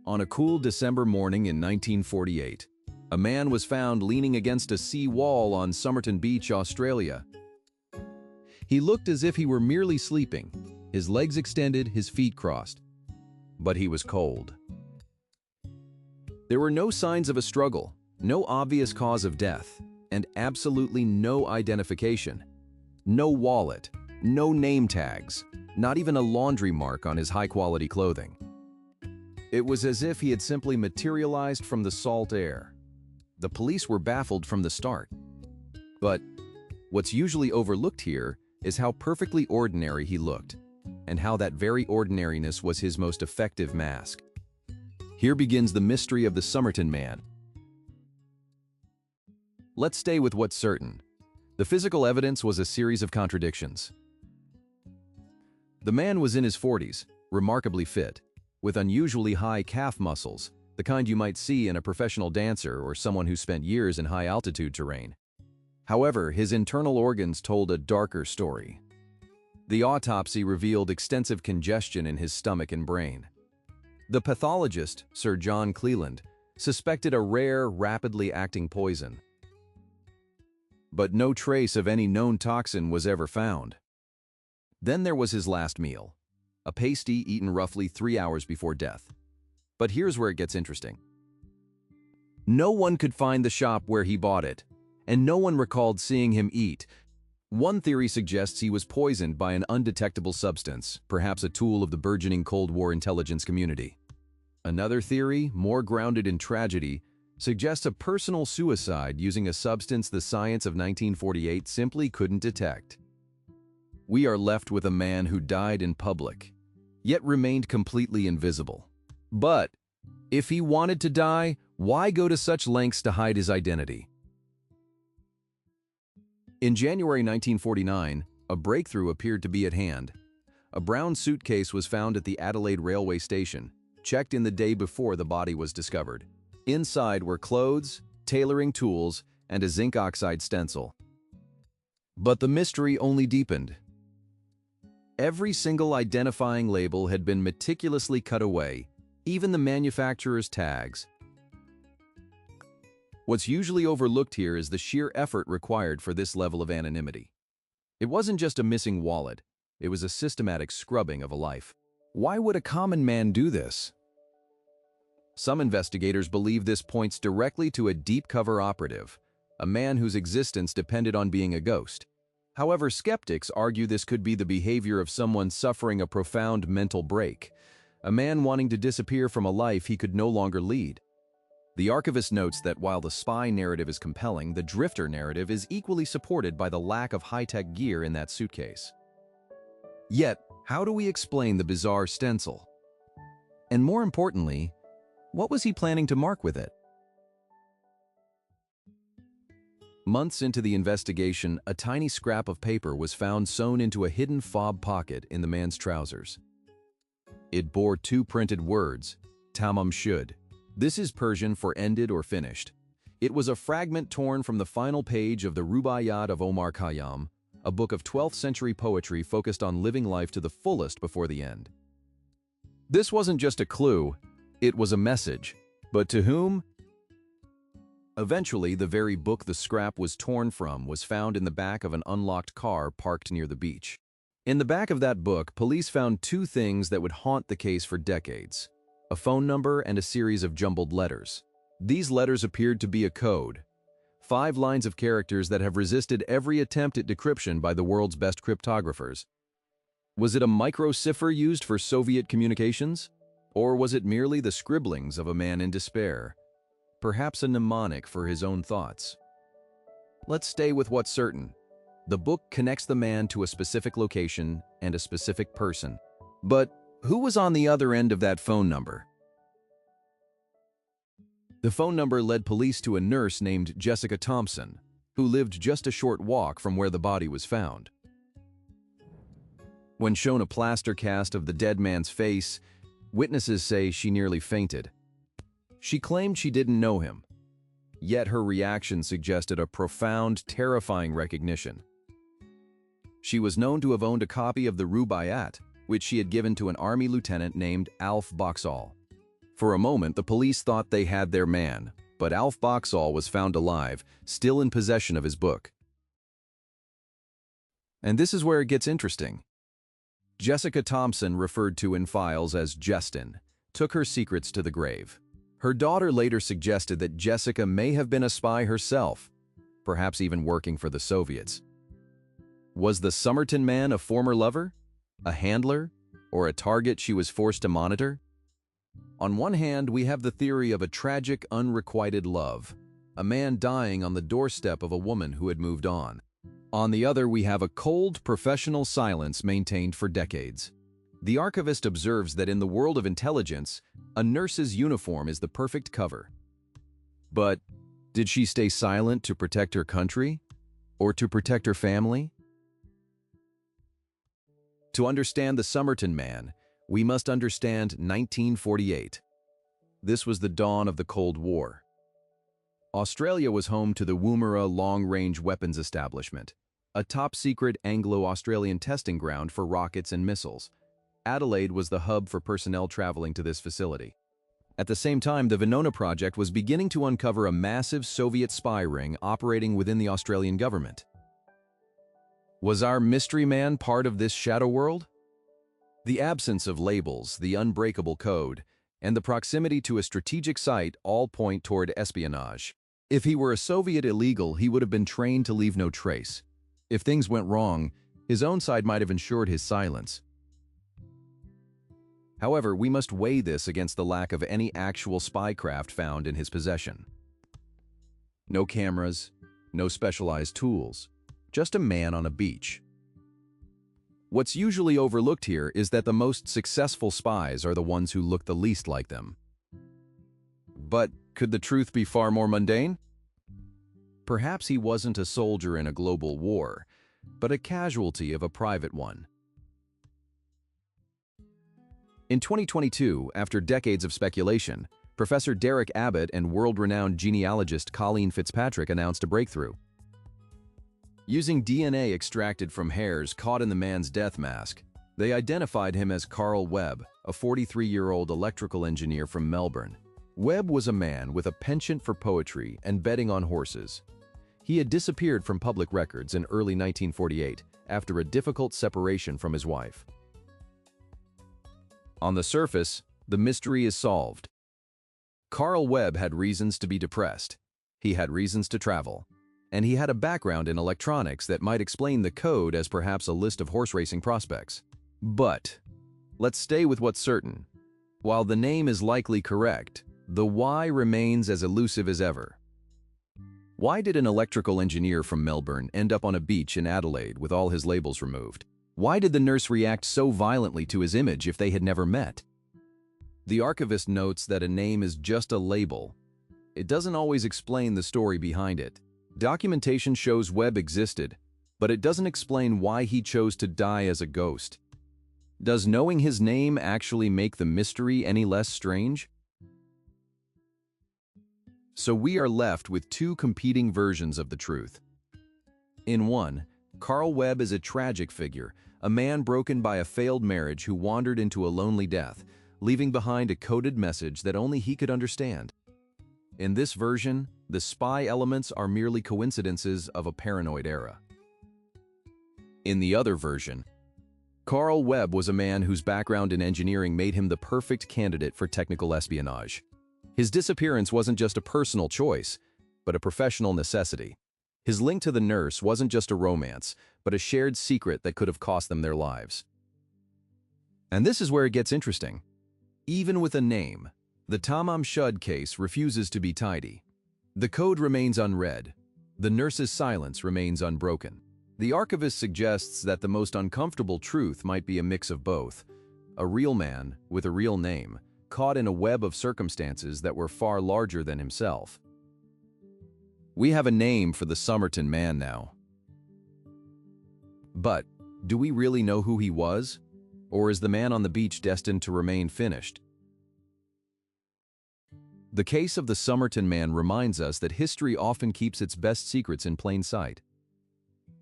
On a cool December morning in 1948, a man was found leaning against a sea wall on Somerton Beach, Australia. He looked as if he were merely sleeping, his legs extended, his feet crossed. But he was cold. There were no signs of a struggle, no obvious cause of death, and absolutely no identification. No wallet, no name tags, not even a laundry mark on his high-quality clothing. It was as if he had simply materialized from the salt air. The police were baffled from the start. But what's usually overlooked here is how perfectly ordinary he looked, and how that very ordinariness was his most effective mask. Here begins the mystery of the Somerton man. Let's stay with what's certain. The physical evidence was a series of contradictions. The man was in his 40s, remarkably fit, with unusually high calf muscles, the kind you might see in a professional dancer or someone who spent years in high-altitude terrain. However, his internal organs told a darker story. The autopsy revealed extensive congestion in his stomach and brain. The pathologist, Sir John Cleland, suspected a rare, rapidly acting poison. But no trace of any known toxin was ever found. Then there was his last meal, a pasty eaten roughly 3 hours before death. But here's where it gets interesting. No one could find the shop where he bought it, and no one recalled seeing him eat. One theory suggests he was poisoned by an undetectable substance, perhaps a tool of the burgeoning Cold War intelligence community. Another theory, more grounded in tragedy, suggests a personal suicide using a substance the science of 1948 simply couldn't detect. We are left with a man who died in public, yet remained completely invisible. But if he wanted to die, why go to such lengths to hide his identity? In January 1949, a breakthrough appeared to be at hand. A brown suitcase was found at the Adelaide railway station, checked in the day before the body was discovered. Inside were clothes, tailoring tools, and a zinc oxide stencil. But the mystery only deepened. Every single identifying label had been meticulously cut away, even the manufacturer's tags. What's usually overlooked here is the sheer effort required for this level of anonymity. It wasn't just a missing wallet, it was a systematic scrubbing of a life. Why would a common man do this? Some investigators believe this points directly to a deep-cover operative, a man whose existence depended on being a ghost. However, skeptics argue this could be the behavior of someone suffering a profound mental break, a man wanting to disappear from a life he could no longer lead. The archivist notes that while the spy narrative is compelling, the drifter narrative is equally supported by the lack of high-tech gear in that suitcase. Yet, how do we explain the bizarre stencil? And more importantly, what was he planning to mark with it? Months into the investigation, a tiny scrap of paper was found sewn into a hidden fob pocket in the man's trousers. It bore 2 printed words, Tamam, Shud. This is Persian for ended or finished. It was a fragment torn from the final page of the Rubaiyat of Omar Khayyam, a book of 12th century poetry focused on living life to the fullest before the end. This wasn't just a clue, it was a message. But to whom? Eventually, the very book the scrap was torn from was found in the back of an unlocked car parked near the beach. In the back of that book, police found 2 things that would haunt the case for decades: a phone number and a series of jumbled letters. These letters appeared to be a code, 5 lines of characters that have resisted every attempt at decryption by the world's best cryptographers. Was it a micro-cipher used for Soviet communications? Or was it merely the scribblings of a man in despair? Perhaps a mnemonic for his own thoughts. Let's stay with what's certain. The book connects the man to a specific location and a specific person. But who was on the other end of that phone number? The phone number led police to a nurse named Jessica Thompson, who lived just a short walk from where the body was found. When shown a plaster cast of the dead man's face, witnesses say she nearly fainted. She claimed she didn't know him, yet her reaction suggested a profound, terrifying recognition. She was known to have owned a copy of the Rubaiyat, which she had given to an army lieutenant named Alf Boxall. For a moment, the police thought they had their man, but Alf Boxall was found alive, still in possession of his book. And this is where it gets interesting. Jessica Thompson, referred to in files as Jestin, took her secrets to the grave. Her daughter later suggested that Jessica may have been a spy herself, perhaps even working for the Soviets. Was the Somerton man a former lover, a handler, or a target she was forced to monitor? On one hand, we have the theory of a tragic, unrequited love, a man dying on the doorstep of a woman who had moved on. On the other, we have a cold, professional silence maintained for decades. The archivist observes that in the world of intelligence, a nurse's uniform is the perfect cover. But did she stay silent to protect her country? Or to protect her family? To understand the Somerton man, we must understand 1948. This was the dawn of the Cold War. Australia was home to the Woomera Long-Range Weapons Establishment, a top-secret Anglo-Australian testing ground for rockets and missiles. Adelaide was the hub for personnel traveling to this facility. At the same time, the Venona project was beginning to uncover a massive Soviet spy ring operating within the Australian government. Was our mystery man part of this shadow world? The absence of labels, the unbreakable code, and the proximity to a strategic site all point toward espionage. If he were a Soviet illegal, he would have been trained to leave no trace. If things went wrong, his own side might have ensured his silence. However, we must weigh this against the lack of any actual spycraft found in his possession. No cameras, no specialized tools, just a man on a beach. What's usually overlooked here is that the most successful spies are the ones who look the least like them. But could the truth be far more mundane? Perhaps he wasn't a soldier in a global war, but a casualty of a private one. In 2022, after decades of speculation, Professor Derek Abbott and world-renowned genealogist Colleen Fitzpatrick announced a breakthrough. Using DNA extracted from hairs caught in the man's death mask, they identified him as Carl Webb, a 43-year-old electrical engineer from Melbourne. Webb was a man with a penchant for poetry and betting on horses. He had disappeared from public records in early 1948 after a difficult separation from his wife. On the surface, the mystery is solved. Carl Webb had reasons to be depressed. He had reasons to travel. And he had a background in electronics that might explain the code as perhaps a list of horse racing prospects. But let's stay with what's certain. While the name is likely correct, the why remains as elusive as ever. Why did an electrical engineer from Melbourne end up on a beach in Adelaide with all his labels removed? Why did the nurse react so violently to his image if they had never met? The archivist notes that a name is just a label. It doesn't always explain the story behind it. Documentation shows Webb existed, but it doesn't explain why he chose to die as a ghost. Does knowing his name actually make the mystery any less strange? So we are left with two competing versions of the truth. In one, Carl Webb is a tragic figure, a man broken by a failed marriage who wandered into a lonely death, leaving behind a coded message that only he could understand. In this version, the spy elements are merely coincidences of a paranoid era. In the other version, Carl Webb was a man whose background in engineering made him the perfect candidate for technical espionage. His disappearance wasn't just a personal choice, but a professional necessity. His link to the nurse wasn't just a romance, but a shared secret that could have cost them their lives. And this is where it gets interesting. Even with a name, the Tamam Shud case refuses to be tidy. The code remains unread. The nurse's silence remains unbroken. The archivist suggests that the most uncomfortable truth might be a mix of both. A real man with a real name, caught in a web of circumstances that were far larger than himself. We have a name for the Somerton man now. But do we really know who he was? Or is the man on the beach destined to remain finished? The case of the Somerton man reminds us that history often keeps its best secrets in plain sight.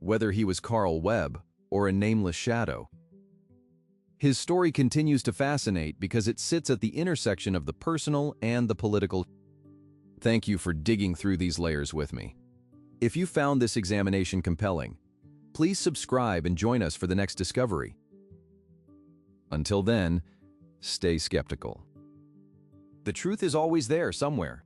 Whether he was Carl Webb or a nameless shadow, His story continues to fascinate because it sits at the intersection of the personal and the political. Thank you for digging through these layers with me. If you found this examination compelling, please subscribe and join us for the next discovery. Until then, stay skeptical. The truth is always there somewhere.